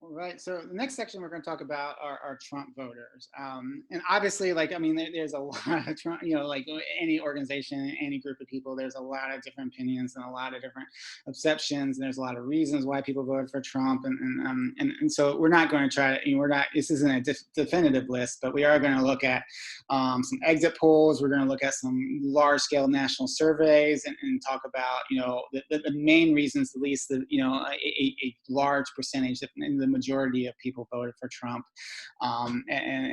All right. So the next section we're going to talk about are Trump voters, and obviously, like I mean, there's a lot of Trump. Like any organization, any group of people, there's a lot of different opinions and a lot of different perceptions, and there's a lot of reasons why people voted for Trump, and so we're not going to try to. We're not. This isn't a definitive list, but we are going to look at some exit polls. We're going to look at some large-scale national surveys and talk about the main reasons, at least a large percentage, in the majority of people voted for Trump, and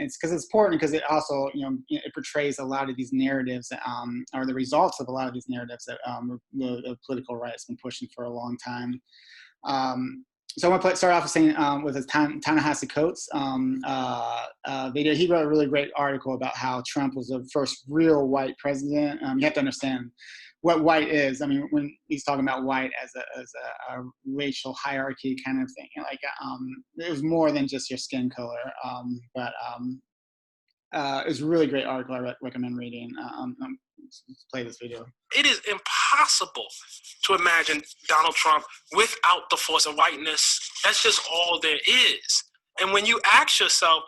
it's because it's important because it also it portrays a lot of these narratives or the results of a lot of these narratives that the political right has been pushing for a long time. So I want to start off with saying with his Ta-Nehisi Coates video. He wrote a really great article about how Trump was the first real white president. You have to understand what white is. I mean, when he's talking about white as a racial hierarchy kind of thing, it was more than just your skin color. But it was a really great article. I recommend reading. Let's play this video. It is impossible to imagine Donald Trump without the force of whiteness. That's just all there is. And when you ask yourself,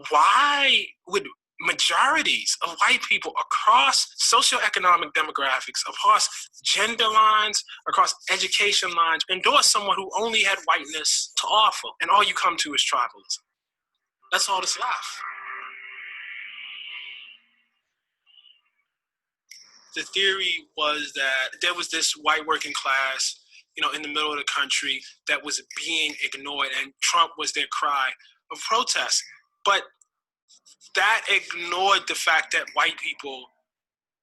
why would majorities of white people across socioeconomic demographics, across gender lines, across education lines, endorse someone who only had whiteness to offer, and all you come to is tribalism? That's all that's left. The theory was that there was this white working class, in the middle of the country that was being ignored, and Trump was their cry of protest. But that ignored the fact that white people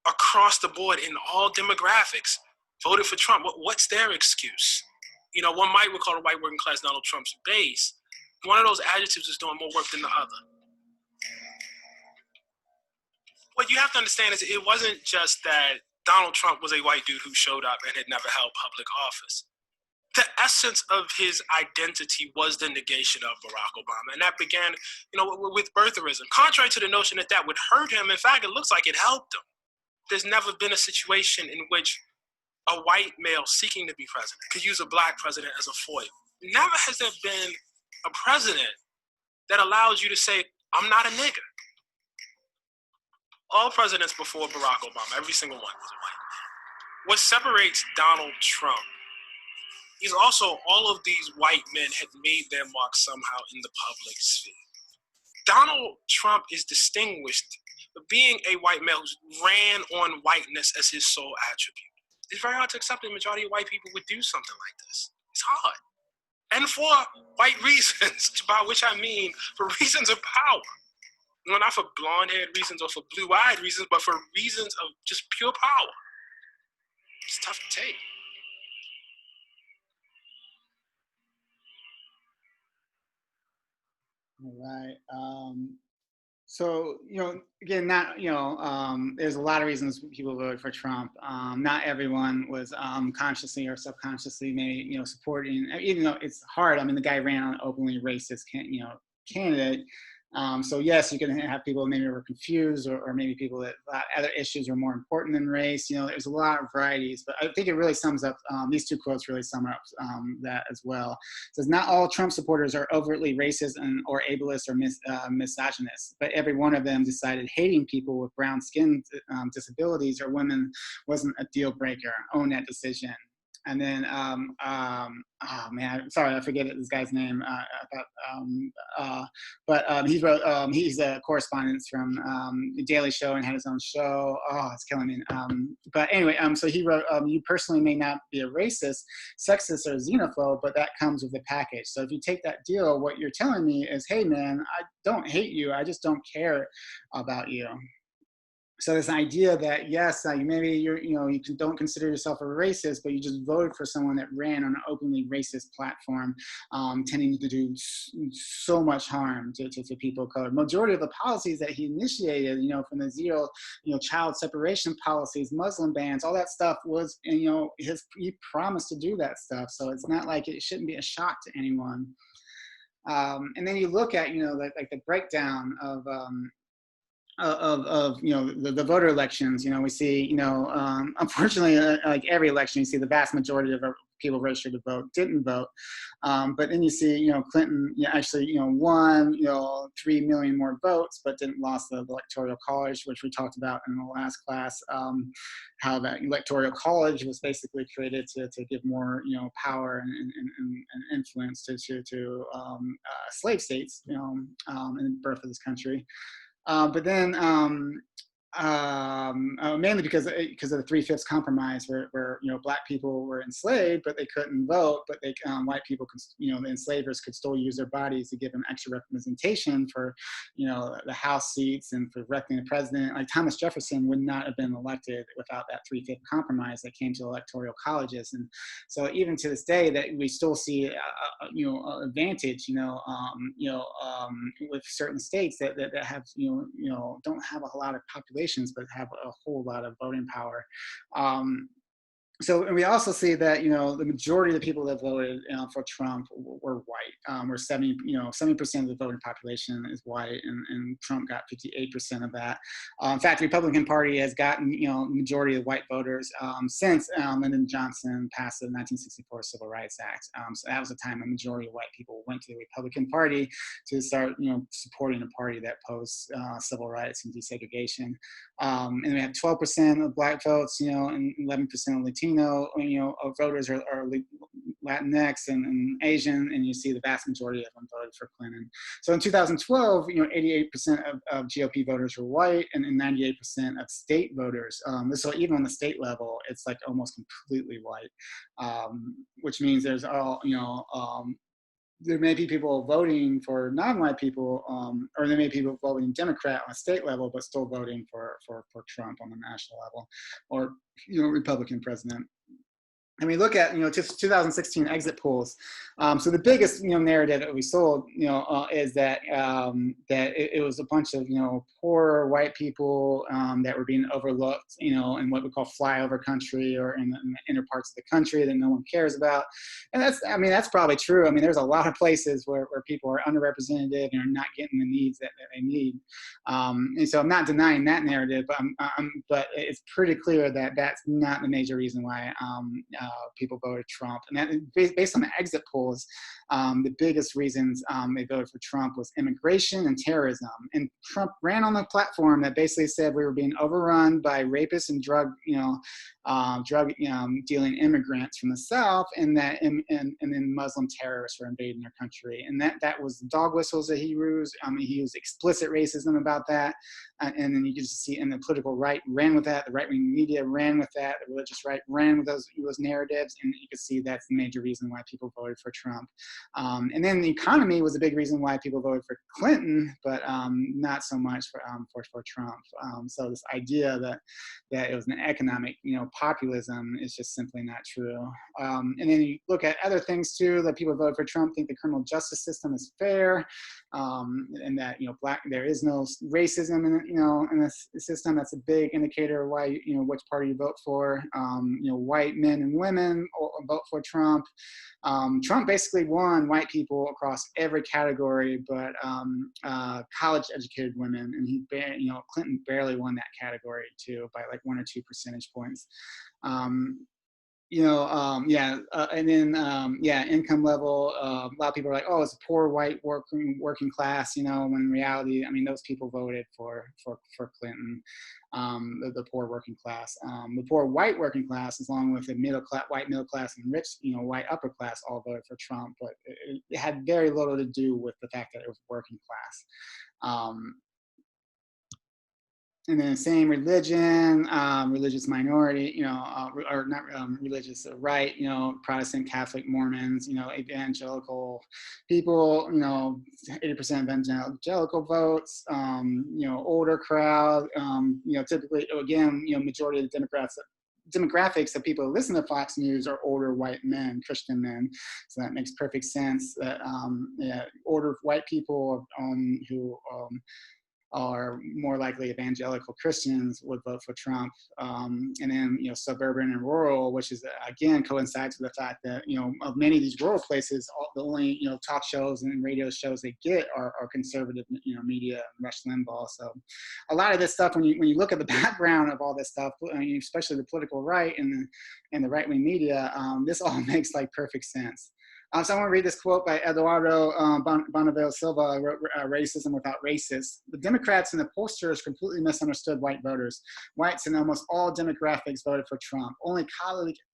across the board in all demographics voted for Trump. What's their excuse? One might call the white working class Donald Trump's base. One of those adjectives is doing more work than the other. What you have to understand is it wasn't just that Donald Trump was a white dude who showed up and had never held public office. The essence of his identity was the negation of Barack Obama. And that began, with birtherism. Contrary to the notion that that would hurt him, in fact, it looks like it helped him. There's never been a situation in which a white male seeking to be president could use a black president as a foil. Never has there been a president that allows you to say, I'm not a nigger. All presidents before Barack Obama, every single one was a white man. What separates Donald Trump is also all of these white men had made their mark somehow in the public sphere. Donald Trump is distinguished for being a white male who ran on whiteness as his sole attribute. It's very hard to accept that the majority of white people would do something like this. It's hard. And for white reasons, by which I mean for reasons of power. Not for blonde-haired reasons or for blue-eyed reasons, but for reasons of just pure power. It's tough to take. All right. So, again, there's a lot of reasons people voted for Trump. Not everyone was consciously or subconsciously maybe, supporting, even though it's hard. I mean, the guy ran on an openly racist, candidate. So yes, you can have people maybe were confused or maybe people that thought other issues were more important than race. There's a lot of varieties, but I think it really sums up, these two quotes really sum up that as well. It says, not all Trump supporters are overtly racist or ableist or misogynist, but every one of them decided hating people with brown skin disabilities or women wasn't a deal breaker. Own that decision. And then, oh man, sorry, I forget this guy's name. He wrote, he's a correspondent from the Daily Show and had his own show. Oh, it's killing me. But anyway, so he wrote, you personally may not be a racist, sexist, or xenophobe, but that comes with the package. So if you take that deal, what you're telling me is, hey man, I don't hate you, I just don't care about you. So this idea that yes, maybe you don't consider yourself a racist, but you just voted for someone that ran on an openly racist platform, tending to do so much harm to people of color. Majority of the policies that he initiated, from the zero, child separation policies, Muslim bans, all that stuff was, he promised to do that stuff. So it's not like it shouldn't be a shock to anyone. And then you look at, the breakdown of the voter elections. We see, unfortunately, like every election, you see the vast majority of people registered to vote didn't vote. But then you see, Clinton, actually, won, 3 million more votes, but didn't lost the electoral college, which we talked about in the last class. How that electoral college was basically created to give more, power and influence to slave states, in the birth of this country. But then mainly because of the Three-Fifths Compromise, where black people were enslaved, but they couldn't vote, but they white people could, the enslavers could still use their bodies to give them extra representation for, the House seats and for electing the president. Like Thomas Jefferson would not have been elected without that Three-Fifths Compromise that came to electoral colleges, and so even to this day, that we still see, advantage, with certain states that have, don't have a lot of population, but have a whole lot of voting power. So and we also see that the majority of the people that voted for Trump were white. Where 70% of the voting population is white, and Trump got 58% of that. In fact, the Republican Party has gotten the majority of white voters since Lyndon Johnson passed the 1964 Civil Rights Act. So that was the time a majority of white people went to the Republican Party to start supporting a party that opposed civil rights and desegregation. And we have 12% of black votes, and 11% of Latino, voters are Latinx and Asian, and you see the vast majority of them voted for Clinton. So in 2012, 88% of GOP voters were white, and 98% of state voters. So even on the state level, it's like almost completely white, which means there's there may be people voting for non-white people, or there may be people voting Democrat on a state level, but still voting for Trump on the national level, or Republican president. And we look at 2016 exit polls. So the biggest narrative that we sold is that it was a bunch of poor white people that were being overlooked in what we call flyover country, or in the inner parts of the country that no one cares about. And that's probably true. I mean, there's a lot of places where people are underrepresented and are not getting the needs that they need. And so I'm not denying that narrative, but it's pretty clear that that's not the major reason why people voted Trump. And that, based on the exit polls, the biggest reasons they voted for Trump was immigration and terrorism. And Trump ran on the platform that basically said we were being overrun by rapists and drug dealing immigrants from the South, and then Muslim terrorists were invading our country. And that was the dog whistles that he used. He used explicit racism about that. And then you can just see, and the political right ran with that, the right-wing media ran with that, the religious right ran with those narratives, and you can see that's the major reason why people voted for Trump. And then the economy was a big reason why people voted for Clinton, but not so much for Trump. So this idea that it was an economic, populism is just simply not true. And then you look at other things too, that people voted for Trump think the criminal justice system is fair, and that there is no racism in this system. That's a big indicator of why which party you vote for. White men and women vote for Trump. Trump basically won white people across every category, but college-educated women, and Clinton barely won that category too by like 1 or 2 percentage points. Income level. A lot of people are like, oh, it's a poor white working class, when in reality, those people voted for Clinton. The poor working class, the poor white working class, along with the white middle class and rich, white upper class, all voted for Trump, but it had very little to do with the fact that it was working class. And then same religion, religious minority, or not religious right, Protestant, Catholic, Mormons, evangelical people, 80% of evangelical votes, older crowd, typically, again, majority of the demographics of people who listen to Fox News are older white men, Christian men. So that makes perfect sense that older white people who or more likely evangelical Christians would vote for Trump. And then, suburban and rural, which is, again, coincides with the fact that, of many of these rural places, the only, talk shows and radio shows they get are conservative, media, Rush Limbaugh. So a lot of this stuff, when you look at the background of all this stuff, especially the political right and the right-wing media, this all makes like perfect sense. So I want to read this quote by Eduardo Bonneville Silva, Racism Without Racists. The Democrats and the pollsters completely misunderstood white voters. Whites in almost all demographics voted for Trump. Only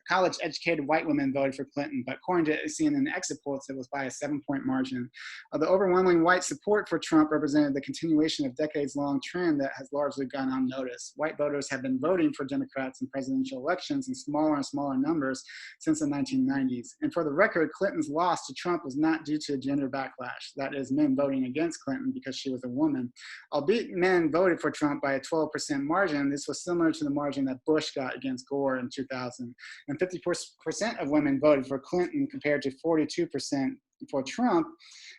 college-educated white women voted for Clinton, but according to CNN exit polls, it was by a 7-point margin. The overwhelming white support for Trump represented the continuation of decades-long trend that has largely gone unnoticed. White voters have been voting for Democrats in presidential elections in smaller and smaller numbers since the 1990s. And for the record, Clinton's loss to Trump was not due to a gender backlash. That is, men voting against Clinton because she was a woman. Albeit men voted for Trump by a 12% margin, this was similar to the margin that Bush got against Gore in 2000. And 54% of women voted for Clinton compared to 42% for Trump,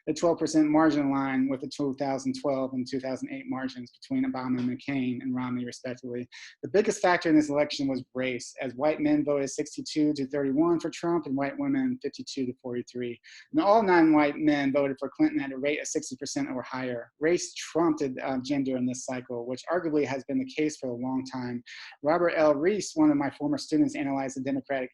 a 12% margin line with the 2012 and 2008 margins between Obama and McCain and Romney, respectively. The biggest factor in this election was race, as white men voted 62-31 for Trump and white women 52-43. And all non-white men voted for Clinton at a rate of 60% or higher. Race trumped gender in this cycle, which arguably has been the case for a long time. Robert L. Reese, one of my former students, analyzed the Democratic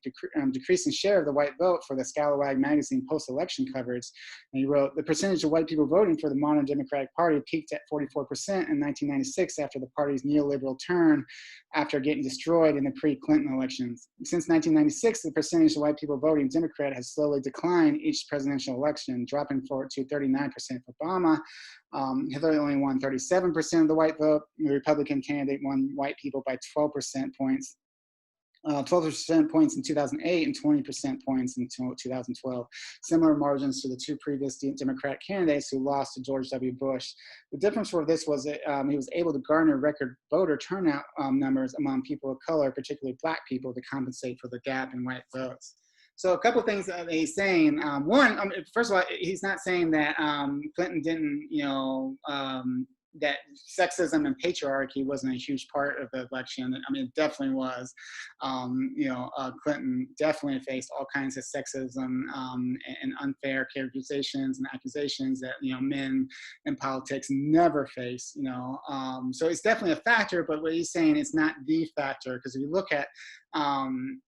decrease in share of the white vote for the Scalawag magazine post-election coverage. And he wrote, the percentage of white people voting for the modern Democratic Party peaked at 44% in 1996 after the party's neoliberal turn after getting destroyed in the pre-Clinton elections. Since 1996, the percentage of white people voting Democrat has slowly declined each presidential election, dropping to 39% for Obama. Hillary only won 37% of the white vote. The Republican candidate won white people by 12% points. 12% points in 2008 and 20% points in 2012. Similar margins to the two previous Democrat candidates who lost to George W. Bush. The difference for this was that he was able to garner record voter turnout numbers among people of color, particularly Black people, to compensate for the gap in white votes. So a couple of things that he's saying. One, first of all, he's not saying that Clinton didn't, that sexism and patriarchy wasn't a huge part of the election. I mean, it definitely was. Clinton definitely faced all kinds of sexism and unfair characterizations and accusations that, men in politics never face, So it's definitely a factor, but what he's saying is not the factor, because if you look at,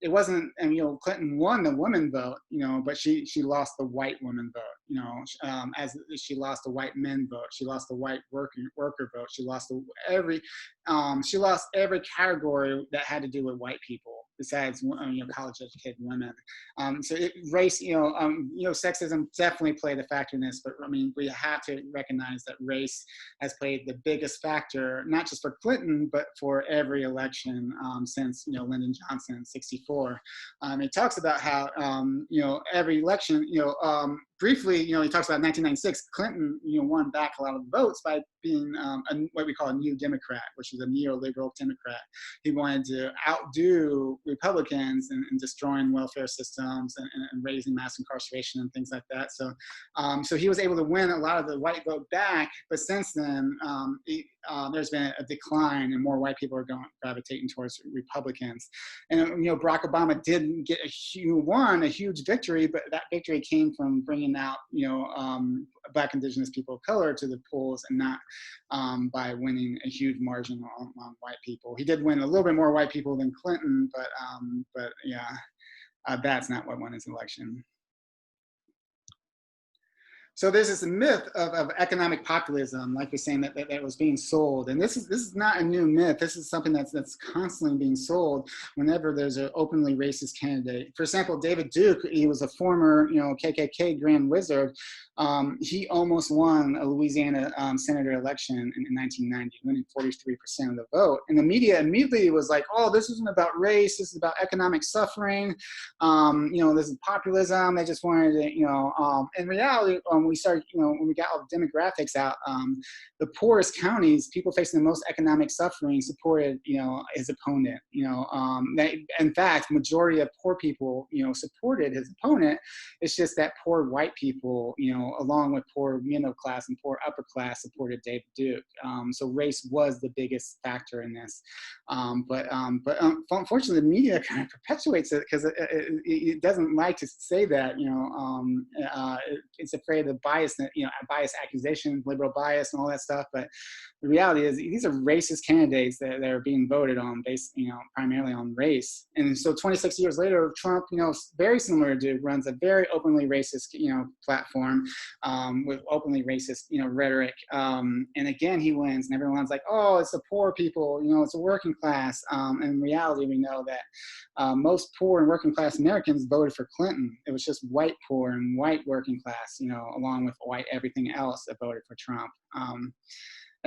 it wasn't, and Clinton won the women vote, but she lost the white women vote, as she lost the white men vote, she lost the white worker vote, she lost every category that had to do with white people besides college educated women. So race, sexism definitely played a factor in this, but I mean, we have to recognize that race has played the biggest factor, not just for Clinton, but for every election since Lyndon Johnson in '64. He talks about how every election, briefly, he talks about 1996. Clinton, won back a lot of the votes by being what we call a new Democrat, which is a neoliberal Democrat. He wanted to outdo Republicans in destroying welfare systems and raising mass incarceration and things like that. So, so he was able to win a lot of the white vote back. But since then, there's been a decline, and more white people are gravitating towards Republicans. And Barack Obama didn't get won a huge victory, but that victory came from bringing out Black Indigenous people of color to the polls, and not by winning a huge margin on white people. He did win a little bit more white people than Clinton, but yeah, that's not what won his election. So there's this myth of economic populism, like you're saying, that was being sold. And this is not a new myth. This is something that's constantly being sold whenever there's an openly racist candidate. For example, David Duke, he was a former KKK Grand Wizard. He almost won a Louisiana senator election in 1990, winning 43% of the vote. And the media immediately was like, oh, this isn't about race. This is about economic suffering. This is populism. They just wanted to, in reality, when we started, when we got all the demographics out, the poorest counties, people facing the most economic suffering, supported, his opponent. In fact, majority of poor people, supported his opponent. It's just that poor white people, along with poor middle class and poor upper class, supported David Duke. So race was the biggest factor in this. But unfortunately, the media kind of perpetuates it because it doesn't like to say that. It's afraid of bias, bias accusations, liberal bias, and all that stuff. But the reality is, these are racist candidates that are being voted on based, primarily on race. And so 26 years later, Trump, very similar to Duke, runs a very openly racist, platform with openly racist, rhetoric. And again, he wins, and everyone's like, oh, it's the poor people, it's a working class. And in reality, we know that most poor and working class Americans voted for Clinton. It was just white poor and white working class, along with white everything else that voted for Trump.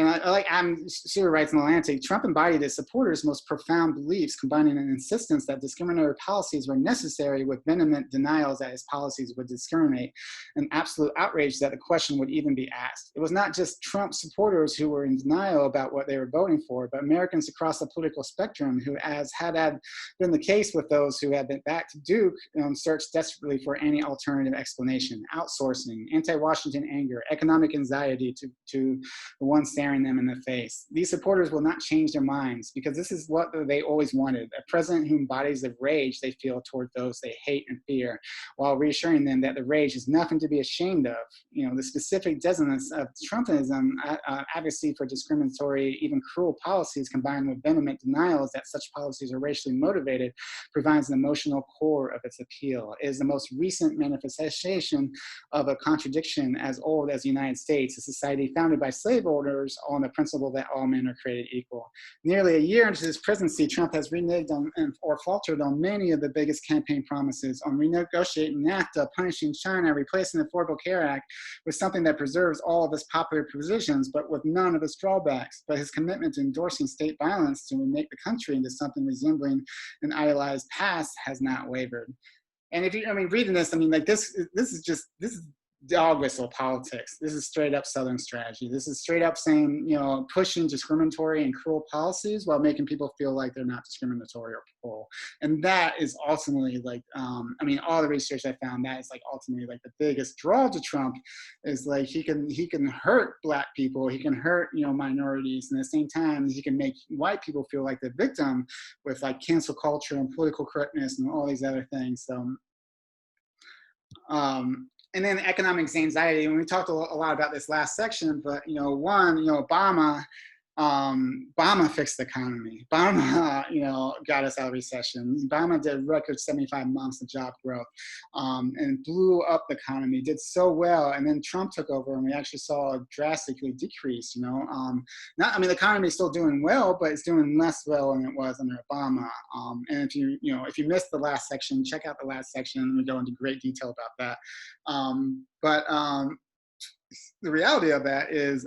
And Sierra writes in The Atlantic, Trump embodied his supporters' most profound beliefs, combining an insistence that discriminatory policies were necessary with vehement denials that his policies would discriminate, and absolute outrage that the question would even be asked. It was not just Trump supporters who were in denial about what they were voting for, but Americans across the political spectrum who, as had been the case with those who had been back to Duke, searched desperately for any alternative explanation. Outsourcing, anti-Washington anger, economic anxiety to the one staring them in the face. These supporters will not change their minds because this is what they always wanted, a president who embodies the rage they feel toward those they hate and fear, while reassuring them that the rage is nothing to be ashamed of. The specific dissonance of Trumpism, advocacy for discriminatory, even cruel policies combined with vehement denials that such policies are racially motivated, provides an emotional core of its appeal. It is the most recent manifestation of a contradiction as old as the United States, a society founded by slave owners on the principle that all men are created equal. Nearly a year into his presidency, Trump has reneged on or faltered on many of the biggest campaign promises on renegotiating NAFTA, punishing China, replacing the Affordable Care Act with something that preserves all of its popular provisions, but with none of its drawbacks. But his commitment to endorsing state violence to remake the country into something resembling an idealized past has not wavered. And if you, reading this, this is dog whistle politics. This is straight up Southern strategy. This is straight up saying, pushing discriminatory and cruel policies while making people feel like they're not discriminatory or cruel. And that is ultimately all the research I found, that is ultimately the biggest draw to Trump is he can hurt Black people, he can hurt, minorities, and at the same time, he can make white people feel like the victim with cancel culture and political correctness and all these other things. So, and then economic anxiety, and we talked a lot about this last section, but Obama fixed the economy. Obama, got us out of recession. Obama did record 75 months of job growth, and blew up the economy, did so well. And then Trump took over, and we actually saw a drastically decrease. The economy is still doing well, but it's doing less well than it was under Obama. And if you missed the last section, check out the last section. We go into great detail about that. But the reality of that is.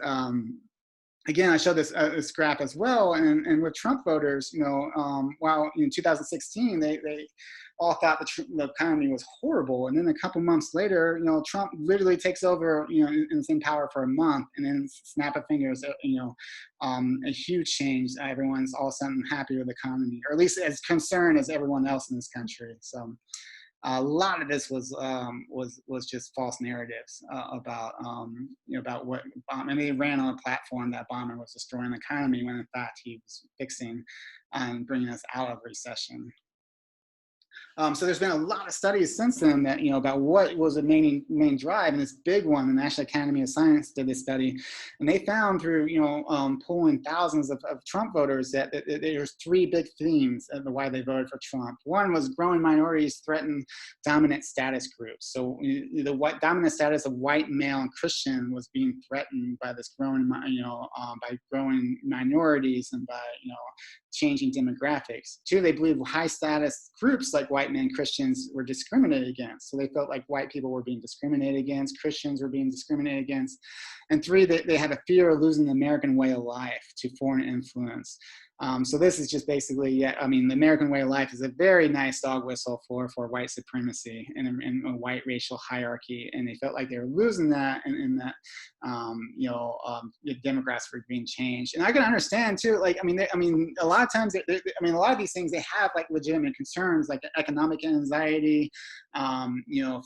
Again, I showed this graph as well, and with Trump voters, while in 2016 they all thought the economy was horrible, and then a couple months later, Trump literally takes over, and is in power for a month, and then snap of fingers, a huge change. Everyone's all of a sudden happy with the economy, or at least as concerned as everyone else in this country. So. A lot of this was just false narratives about what Obama. He ran on a platform that Obama was destroying the economy when in fact he was fixing and bringing us out of recession. So there's been a lot of studies since then that, about what was the main drive, and this big one, the National Academy of Science did this study, and they found through, polling thousands of Trump voters that there's three big themes of why they voted for Trump. One was growing minorities threaten dominant status groups. So the dominant status of white male and Christian was being threatened by this growing, by growing minorities and by, changing demographics. Two, they believe high status groups like white men Christians were discriminated against. So they felt like white people were being discriminated against, Christians were being discriminated against. And three, they had a fear of losing the American way of life to foreign influence. So this is just basically, yeah, I mean, the American way of life is a very nice dog whistle for white supremacy and a white racial hierarchy. And they felt like they were losing that, and that, the Democrats were being changed. And I can understand too, like, I mean, a lot of times, a lot of these things, they have like legitimate concerns, like economic anxiety,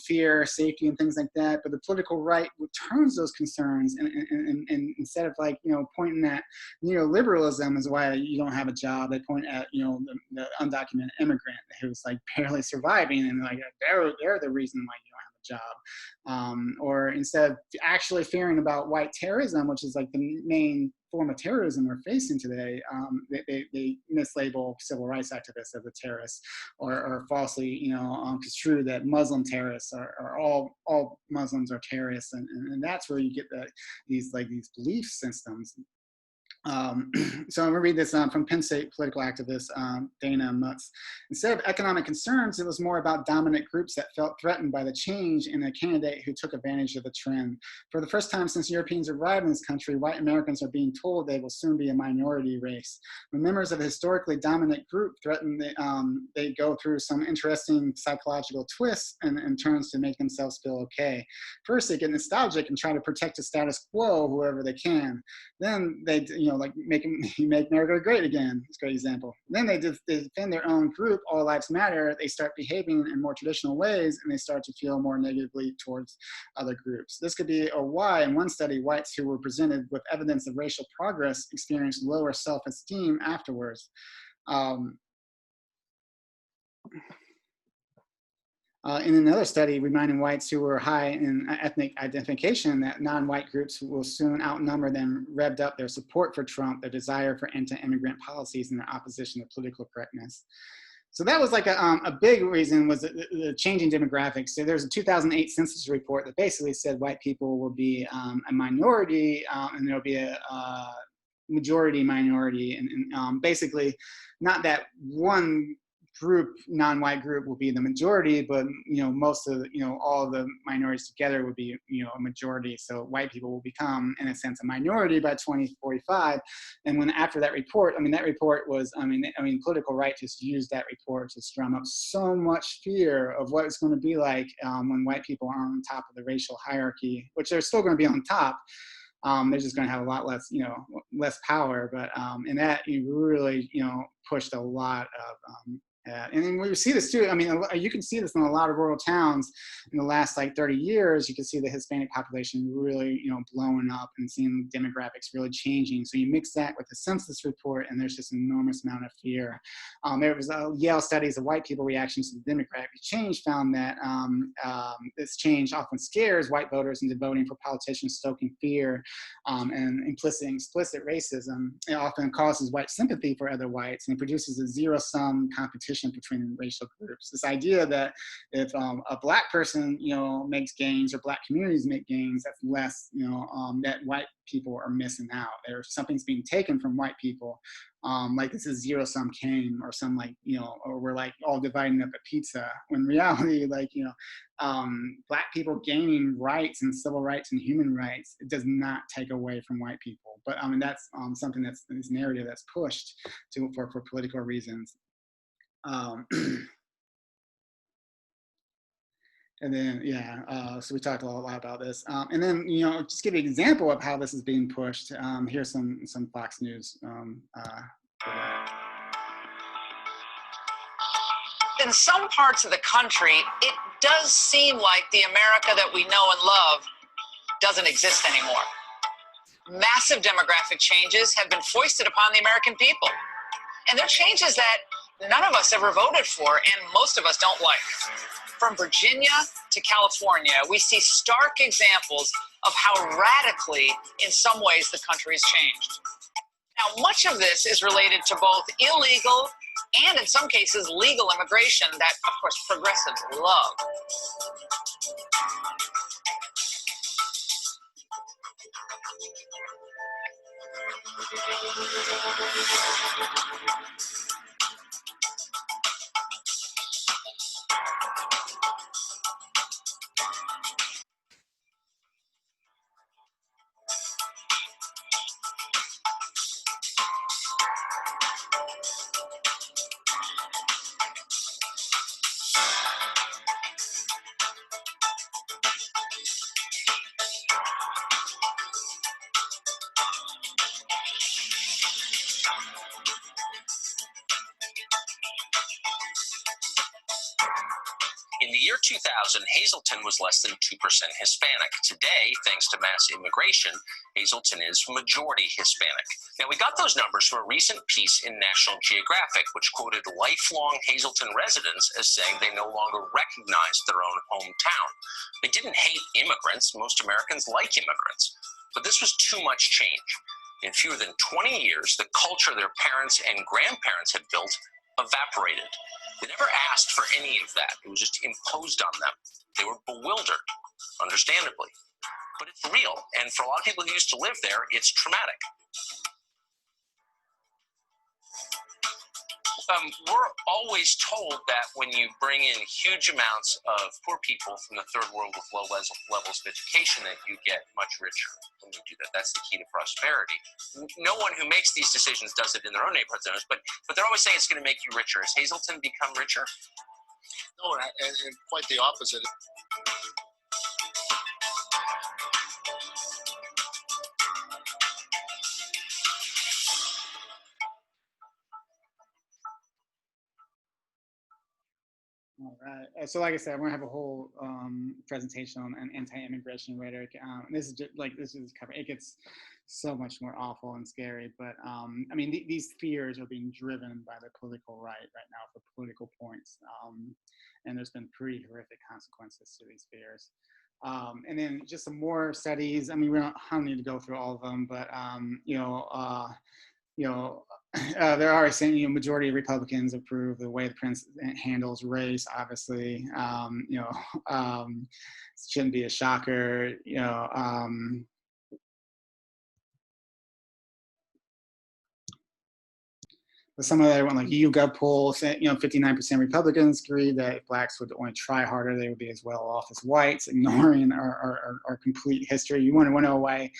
fear, safety, and things like that. But the political right turns those concerns, and instead of like, pointing at neoliberalism is why you don't have a job, they point at, the undocumented immigrant who's like barely surviving, and like they're the reason why you don't have a job. Or instead of actually fearing about white terrorism, which is like the main form of terrorism we're facing today, they mislabel civil rights activists as a terrorist, or falsely, construe that Muslim terrorists are all Muslims are terrorists, and that's where you get these belief systems. So I'm gonna read this from Penn State political activist Dana Mutz. Instead of economic concerns, it was more about dominant groups that felt threatened by the change in a candidate who took advantage of the trend. For the first time since Europeans arrived in this country, white Americans are being told they will soon be a minority race. When members of a historically dominant group threaten, they go through some interesting psychological twists and turns to make themselves feel okay. First, they get nostalgic and try to protect the status quo whoever they can. Then they, make America great again. It's a great example. Then they defend their own group, all lives matter. They start behaving in more traditional ways, and they start to feel more negatively towards other groups. This could be a why. In one study, whites who were presented with evidence of racial progress experienced lower self-esteem afterwards. In another study, reminding whites who were high in ethnic identification that non-white groups will soon outnumber them, revved up their support for Trump, their desire for anti-immigrant policies, and their opposition to political correctness. So that was like a big reason, was the changing demographics. So there's a 2008 census report that basically said white people will be a minority, and there'll be a majority minority, and basically not that one group, non-white group, will be the majority, but most of all of the minorities together would be a majority. So white people will become, in a sense, a minority by 2045. And when after that report, that report was, political right just used that report to drum up so much fear of what it's going to be like when white people are on top of the racial hierarchy, which they're still going to be on top. They're just going to have a lot less, less power. But and that really, pushed a lot of and then we see this too. You can see this in a lot of rural towns in the last 30 years. You can see the Hispanic population really, blowing up, and seeing demographics really changing. So you mix that with the census report, and there's just an enormous amount of fear. There was a Yale studies of white people reactions to the demographic change found that this change often scares white voters into voting for politicians stoking fear and implicit and explicit racism. It often causes white sympathy for other whites, and it produces a zero-sum competition between racial groups. This idea that if a black person, makes gains, or black communities make gains, that's less, that white people are missing out. There's something's being taken from white people. Like this is zero-sum game, or some or we're all dividing up a pizza. When in reality, black people gaining rights and civil rights and human rights, it does not take away from white people. But that's something that's this narrative that's pushed for political reasons. And then, so we talked a lot about this. And then, just give you an example of how this is being pushed. Here's some Fox News. In some parts of the country, it does seem like the America that we know and love doesn't exist anymore. Massive demographic changes have been foisted upon the American people. And they're changes that none of us ever voted for, and most of us don't like. From Virginia to California, we see stark examples of how radically, in some ways, the country has changed. Now, much of this is related to both illegal and, in some cases, legal immigration that, of course, progressives love. In the year 2000, Hazleton was less than 2% Hispanic. Today, thanks to mass immigration, Hazleton is majority Hispanic. Now, we got those numbers from a recent piece in National Geographic, which quoted lifelong Hazleton residents as saying they no longer recognized their own hometown. They didn't hate immigrants. Most Americans like immigrants. But this was too much change. In fewer than 20 years, the culture their parents and grandparents had built evaporated. They never asked for any of that. It was just imposed on them. They were bewildered, understandably. But it's real, and for a lot of people who used to live there, it's traumatic. We're always told that when you bring in huge amounts of poor people from the third world with low levels of education, that you get much richer when you do that. That's the key to prosperity. No one who makes these decisions does it in their own neighborhood zones, but they're always saying it's going to make you richer. Has Hazleton become richer? No, and quite the opposite. All right. So, like I said, we're gonna have a whole presentation on anti-immigration rhetoric. This is just like this is covered. It gets so much more awful and scary. But I mean, these fears are being driven by the political right now for political points, and there's been pretty horrific consequences to these fears. And then just some more studies. I mean, I don't need to go through all of them, but they're already saying, majority of Republicans approve the way the president handles race. Obviously, shouldn't be a shocker. But some of the other one, like YouGov poll, 59% Republicans agree that if blacks would only try harder, they would be as well off as whites, ignoring our complete history. You want to know why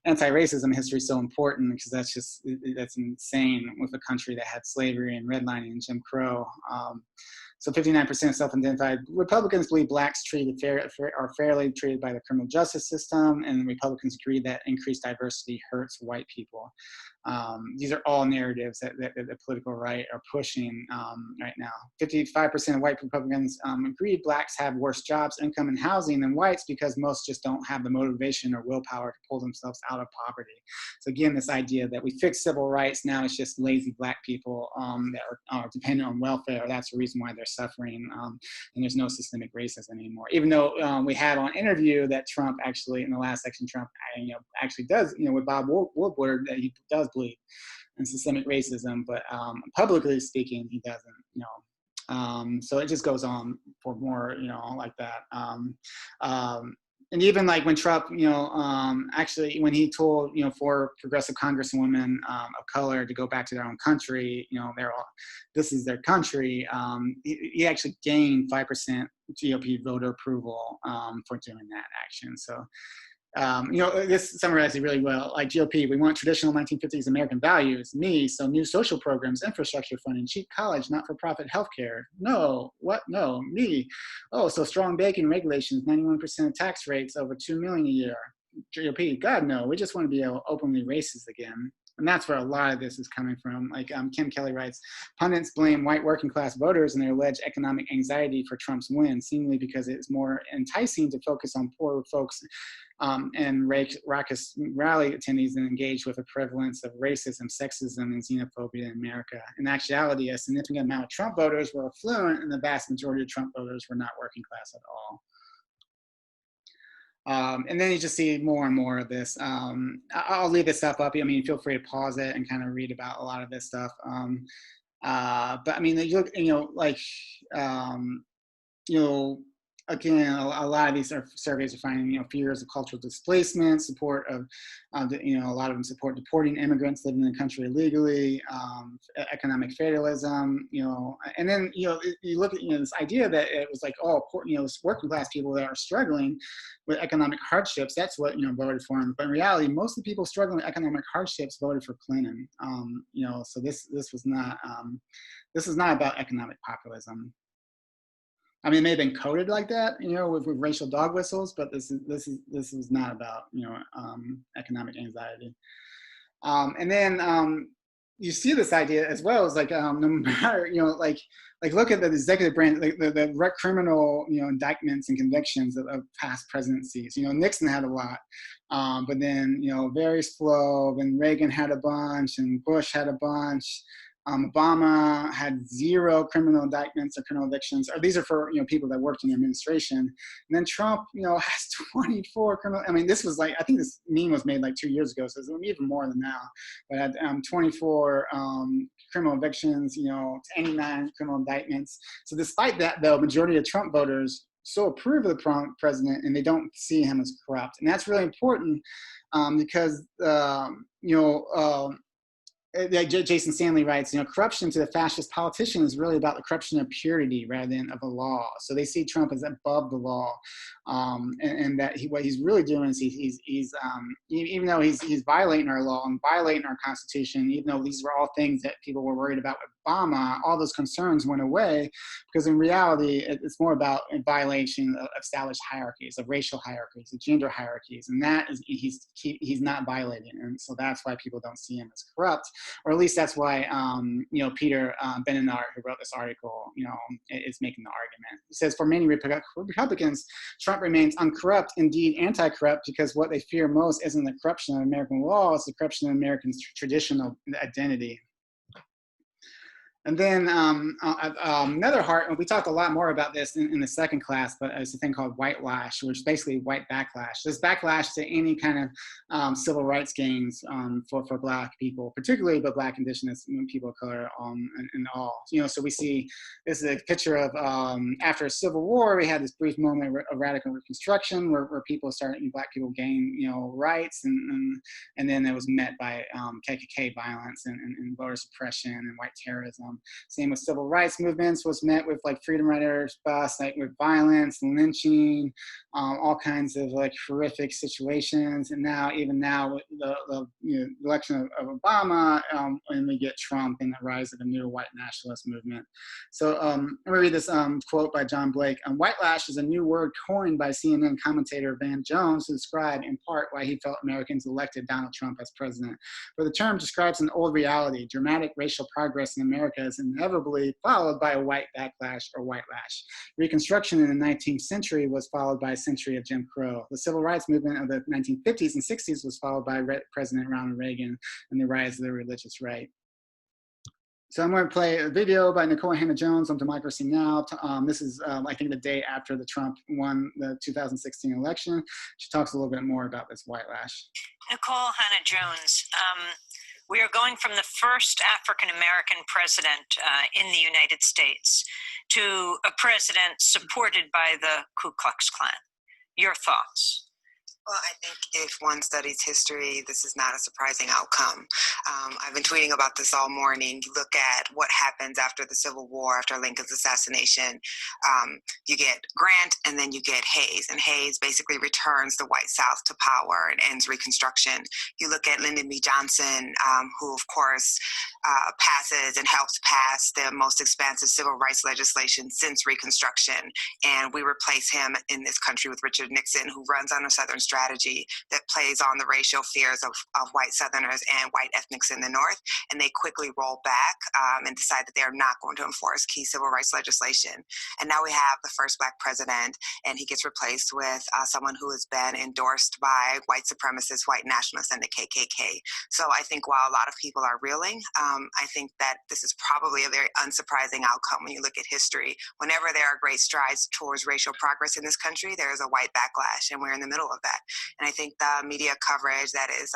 anti-racism history is so important, because that's insane with a country that had slavery and redlining and Jim Crow. So 59% self-identified Republicans believe blacks are fairly treated by the criminal justice system, and Republicans agree that increased diversity hurts white people. These are all narratives that the political right are pushing right now. 55% of white Republicans agree blacks have worse jobs, income, and housing than whites because most just don't have the motivation or willpower to pull themselves out of poverty. So again, this idea that we fix civil rights, now it's just lazy black people that are dependent on welfare. That's the reason why they're suffering, and there's no systemic racism anymore. Even though we had on interview that Trump actually, in the last section, Trump actually does, with Bob Woodward, that he does believe in systemic racism, but publicly speaking, he doesn't, so it just goes on for more, like that. And even like when Trump, actually when he told, for progressive congresswomen of color to go back to their own country, this is their country, he actually gained 5% GOP voter approval for doing that action. So, this summarizes it really well. Like GOP, we want traditional 1950s American values. Me, so new social programs, infrastructure funding, cheap college, not-for-profit healthcare. No, what? No, me. Oh, so strong banking regulations, 91% tax rates, over $2 million a year. GOP, God, no. We just want to be openly racist again. And that's where a lot of this is coming from. Like Kim Kelly writes, pundits blame white working class voters and their alleged economic anxiety for Trump's win, seemingly because it's more enticing to focus on poor folks and raucous rally attendees than engage with a prevalence of racism, sexism, and xenophobia in America. In actuality, a significant amount of Trump voters were affluent, and the vast majority of Trump voters were not working class at all. And then you just see more and more of this. I'll leave this stuff up. I mean, feel free to pause it and kind of read about a lot of this stuff. But I mean, you look, again, a lot of these surveys are finding, fears of cultural displacement, support of, a lot of them support deporting immigrants living in the country illegally, economic fatalism, and then, you look at, this idea that it was like, working class people that are struggling with economic hardships, that's what, voted for him. But in reality, most of the people struggling with economic hardships voted for Clinton. So this was not about economic populism. I mean, it may have been coded like that, with racial dog whistles, but this is not about, economic anxiety. And then you see this idea as well as like no matter like look at the executive branch, like the criminal indictments and convictions of past presidencies. Nixon had a lot, but then very slow. Then Reagan had a bunch, and Bush had a bunch. Obama had 0 criminal indictments or criminal convictions, or these are for people that worked in the administration. And then Trump, has 24 criminal. I mean, this was like, I think this meme was made like 2 years ago, so it's even more than now. But had 24 criminal evictions, 89 criminal indictments. So despite that, though, majority of Trump voters still approve of the president, and they don't see him as corrupt. And that's really important because Jason Stanley writes, corruption to the fascist politician is really about the corruption of purity rather than of a law. So they see Trump as above the law, and that what he's really doing is he's even though he's violating our law and violating our Constitution, even though these were all things that people were worried about with Obama, all those concerns went away because in reality it's more about a violation of established hierarchies, of racial hierarchies, of gender hierarchies, and that is he's not violating, and so that's why people don't see him as corrupt. Or at least that's why, Peter Benenard, who wrote this article, is making the argument. He says, for many Republicans, Trump remains uncorrupt, indeed anti-corrupt, because what they fear most isn't the corruption of American law, it's the corruption of Americans' traditional identity. And then another we talked a lot more about this in the second class, but it's a thing called white lash, which is basically white backlash. This backlash to any kind of civil rights gains for Black people, particularly but Black, Indigenous people of color and all. So we see this is a picture of after a Civil War, we had this brief moment of radical Reconstruction where Black people gained rights, and then it was met by KKK violence and voter suppression and white terrorism. Same with civil rights movements, was met with like freedom riders busts, like with violence, lynching, all kinds of like horrific situations. And even now with the election of Obama, and we get Trump and the rise of the new white nationalist movement. So I'm gonna read this quote by John Blake. White lash is a new word coined by CNN commentator Van Jones to describe in part why he felt Americans elected Donald Trump as president. But the term describes an old reality. Dramatic racial progress in America is inevitably followed by a white backlash or white lash. Reconstruction in the 19th century was followed by a century of Jim Crow. The civil rights movement of the 1950s and 60s was followed by President Ronald Reagan and the rise of the religious right. So I'm going to play a video by Nikole Hannah-Jones on Democracy Now! This is, I think, the day after the Trump won the 2016 election. She talks a little bit more about this white lash. Nikole Hannah-Jones. We are going from the first African-American president in the United States to a president supported by the Ku Klux Klan. Your thoughts? Well, I think if one studies history, this is not a surprising outcome. I've been tweeting about this all morning. You look at what happens after the Civil War, after Lincoln's assassination. You get Grant, and then you get Hayes. And Hayes basically returns the white South to power and ends Reconstruction. You look at Lyndon B. Johnson, who, of course, passes and helps pass the most expansive civil rights legislation since Reconstruction. And we replace him in this country with Richard Nixon, who runs on a Southern strategy that plays on the racial fears of white Southerners and white ethnics in the North. And they quickly roll back and decide that they are not going to enforce key civil rights legislation. And now we have the first Black president, and he gets replaced with someone who has been endorsed by white supremacists, white nationalists, and the KKK. So I think while a lot of people are reeling, I think that this is probably a very unsurprising outcome when you look at history. Whenever there are great strides towards racial progress in this country, there is a white backlash, and we're in the middle of that. And I think the media coverage that is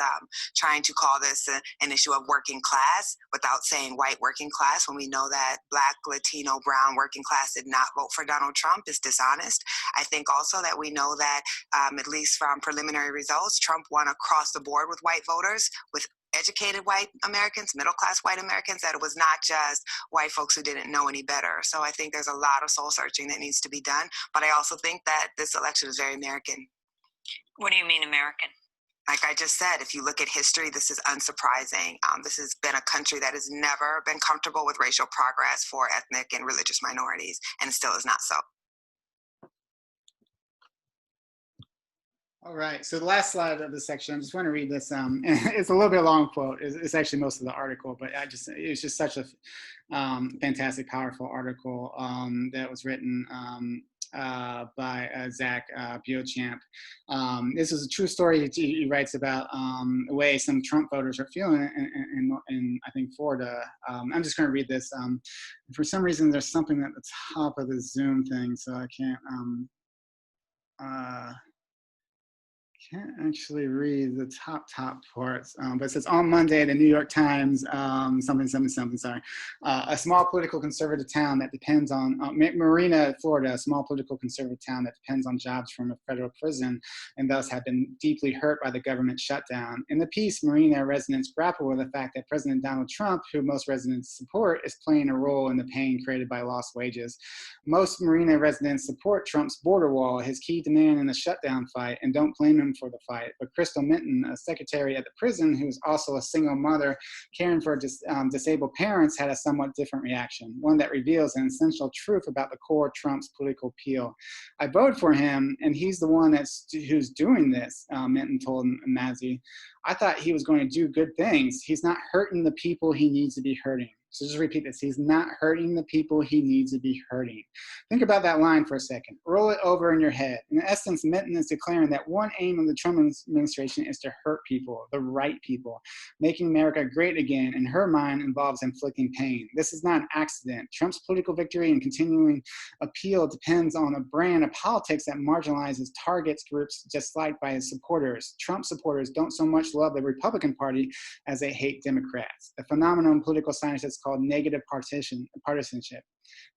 trying to call this an issue of working class without saying white working class, when we know that Black, Latino, brown working class did not vote for Donald Trump, is dishonest. I think also that we know that, at least from preliminary results, Trump won across the board with white voters, with educated white Americans, middle-class white Americans, that it was not just white folks who didn't know any better. So I think there's a lot of soul-searching that needs to be done. But I also think that this election is very American. What do you mean American? Like I just said, if you look at history, this is unsurprising. This has been a country that has never been comfortable with racial progress for ethnic and religious minorities, and still is not so. All right. So the last slide of this section, I just want to read this. It's a little bit long quote. It's actually most of the article, but it's just such a fantastic, powerful article that was written by Zach Beauchamp. This is a true story. He writes about the way some Trump voters are feeling in I think, Florida. I'm just going to read this. For some reason, there's something at the top of the Zoom thing, so I can't actually read the top parts, but it says on Monday, the New York Times, sorry, a small political conservative town that depends on Marina, Florida, a small political conservative town that depends on jobs from a federal prison and thus have been deeply hurt by the government shutdown. In the piece, Marina residents grapple with the fact that President Donald Trump, who most residents support, is playing a role in the pain created by lost wages. Most Marina residents support Trump's border wall, his key demand in the shutdown fight, and don't blame him for the fight. But Crystal Minton, a secretary at the prison who is also a single mother caring for disabled parents, had a somewhat different reaction, one that reveals an essential truth about the core Trump's political appeal. I voted for him, and he's the one who's doing this, Minton told Mazzy. I thought he was going to do good things. He's not hurting the people he needs to be hurting. So just repeat this. He's not hurting the people he needs to be hurting. Think about that line for a second. Roll it over in your head. In essence, Minton is declaring that one aim of the Trump administration is to hurt people, the right people. Making America great again, in her mind, involves inflicting pain. This is not an accident. Trump's political victory and continuing appeal depends on a brand of politics that marginalizes targets groups disliked by his supporters. Trump supporters don't so much love the Republican Party as they hate Democrats. A phenomenon political scientists called negative partisanship.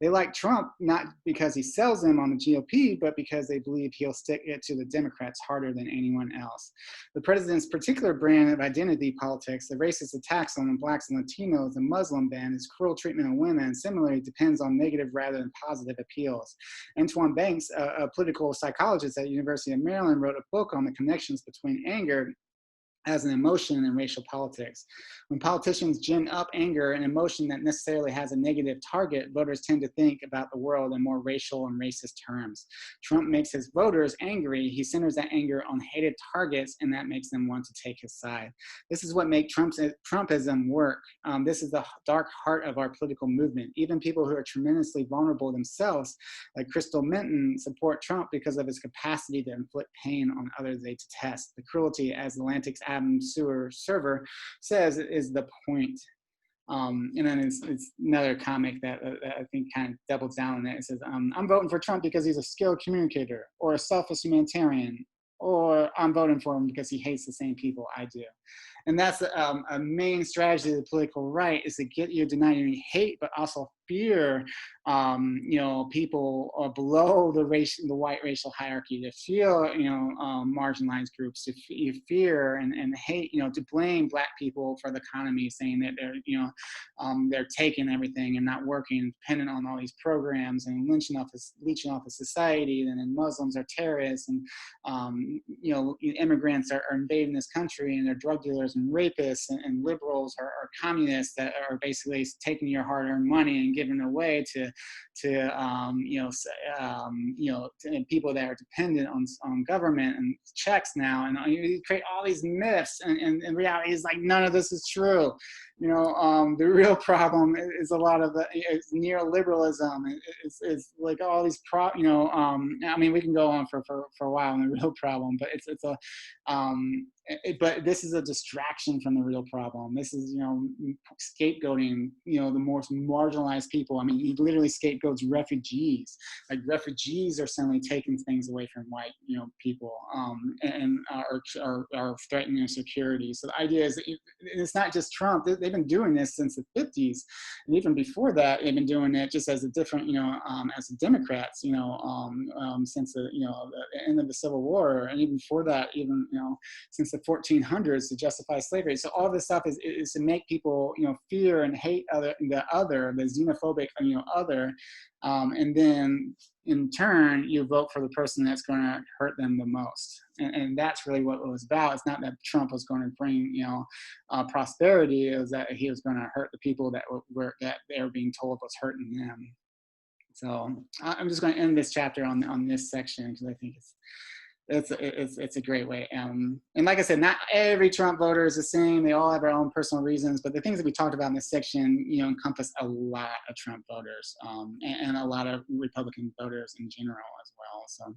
They like Trump not because he sells them on the GOP, but because they believe he'll stick it to the Democrats harder than anyone else. The president's particular brand of identity politics, the racist attacks on the blacks and Latinos, the Muslim ban, his cruel treatment of women, similarly depends on negative rather than positive appeals. Antoine Banks, a political psychologist at the University of Maryland, wrote a book on the connections between anger as an emotion in racial politics. When politicians gin up anger, an emotion that necessarily has a negative target, voters tend to think about the world in more racial and racist terms. Trump makes his voters angry. He centers that anger on hated targets, and that makes them want to take his side. This is what makes Trumpism work. This is the dark heart of our political movement. Even people who are tremendously vulnerable themselves, like Crystal Minton, support Trump because of his capacity to inflict pain on others they detest. The cruelty, as Atlantic's Adam Server says, is the point. And then it's another comic that I think kind of doubles down on it. It says, I'm voting for Trump because he's a skilled communicator or a selfless humanitarian, or I'm voting for him because he hates the same people I do. And that's a main strategy of the political right, is to get you to not only hate, but also fear, people below the white racial hierarchy, to feel, marginalized groups, to fear and hate, to blame Black people for the economy, saying that they're taking everything and not working, dependent on all these programs, and leeching off of society, and then Muslims are terrorists, and immigrants are invading this country, and they're drug dealers and rapists, and liberals are communists that are basically taking your hard-earned money and giving it away to people that are dependent on government and checks now, and you create all these myths, and reality is like none of this is true. The real problem is a lot of it's neoliberalism. It's like all these we can go on for a while on the real problem, but but this is a distraction from the real problem. This is, scapegoating, the most marginalized people. I mean, he literally scapegoats refugees. Like, refugees are suddenly taking things away from white, people, and are threatening their security. So the idea is that it's not just Trump. They've been doing this since the 50s, and even before that, they've been doing it just as a different, as the Democrats, since the end of the Civil War, and even before that, since the 1400s, to justify slavery. So all this stuff is to make people, fear and hate the xenophobic, other, and then in turn you vote for the person that's going to hurt them the most. And that's really what it was about. It's not that Trump was going to bring, prosperity. It was that he was going to hurt the people that they were being told was hurting them. So I'm just going to end this chapter on this section, because I think it's a great way. And like I said, not every Trump voter is the same. They all have their own personal reasons, but the things that we talked about in this section, encompass a lot of Trump voters and a lot of Republican voters in general as well. So.